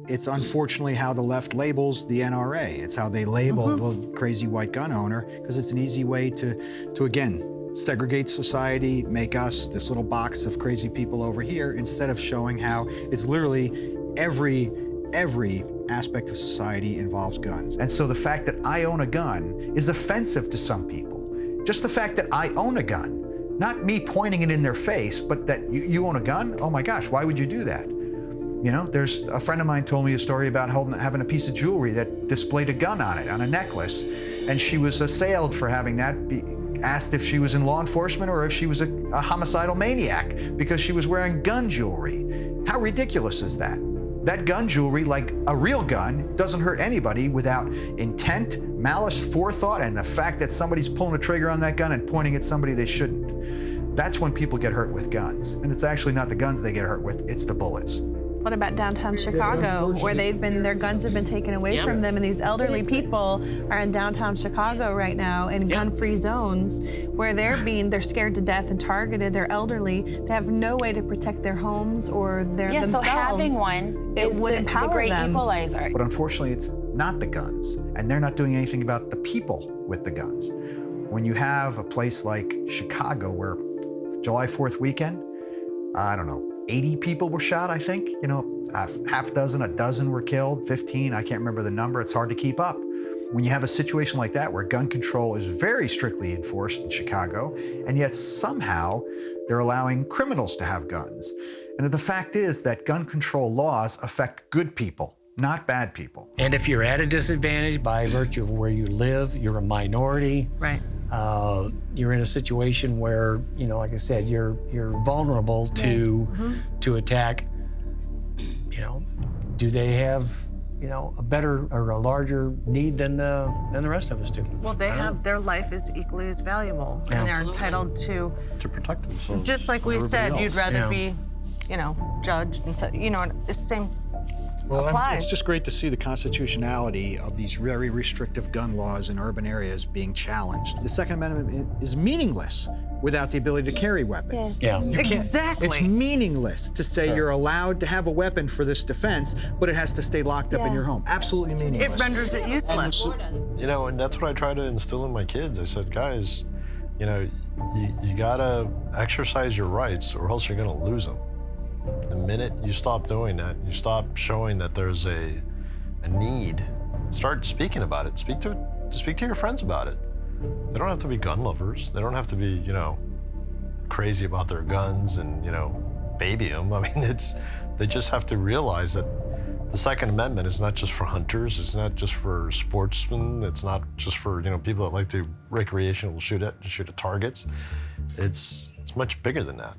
It's unfortunately how the left labels the NRA. It's how they label the crazy white gun owner, because it's an easy way to again, segregate society, make us this little box of crazy people over here, instead of showing how it's literally every aspect of society involves guns. And so the fact that I own a gun is offensive to some people. Just the fact that I own a gun, not me pointing it in their face, but that you own a gun? Oh my gosh, why would you do that? You know, there's a friend of mine told me a story about having a piece of jewelry that displayed a gun on it, on a necklace. And she was assailed for having that, asked if she was in law enforcement or if she was a homicidal maniac because she was wearing gun jewelry. How ridiculous is that? That gun jewelry, like a real gun, doesn't hurt anybody without intent, malice, forethought, and the fact that somebody's pulling a trigger on that gun and pointing at somebody they shouldn't. That's when people get hurt with guns. And it's actually not the guns they get hurt with, it's the bullets. What about downtown Chicago, where their guns have been taken away from them, and these elderly people are in downtown Chicago right now in gun-free zones where they're scared to death and targeted. They're elderly. They have no way to protect their homes or themselves. So having one is the great equalizer. But unfortunately, it's not the guns, and they're not doing anything about the people with the guns. When you have a place like Chicago where July 4th weekend, I don't know, 80 people were shot, I think. You know, half dozen, a dozen were killed, 15, I can't remember the number. It's hard to keep up. When you have a situation like that where gun control is very strictly enforced in Chicago, and yet somehow they're allowing criminals to have guns. And the fact is that gun control laws affect good people, not bad people. And if you're at a disadvantage by virtue of where you live, you're a minority. Right. You're in a situation where, you know, like I said, you're vulnerable to attack. You know, do they have, you know, a better or a larger need than the rest of us do? Well, their life is equally as valuable, and they're entitled to protect themselves. Just like we said, else. you'd rather be, you know, judged and said, you know, it's the same. Well, it's just great to see the constitutionality of these very restrictive gun laws in urban areas being challenged. The Second Amendment is meaningless without the ability to carry weapons. Yeah. Exactly. It's meaningless to say you're allowed to have a weapon for this defense, but it has to stay locked up in your home. Absolutely meaningless. It renders it useless. You know, and that's what I try to instill in my kids. I said, guys, you know, you gotta exercise your rights or else you're gonna lose them. The minute you stop doing that, you stop showing that there's a need, start speaking about it. Speak to your friends about it. They don't have to be gun lovers. They don't have to be, you know, crazy about their guns and, you know, baby them. I mean, they just have to realize that the Second Amendment is not just for hunters. It's not just for sportsmen. It's not just for, you know, people that like to recreational shoot at targets. It's much bigger than that.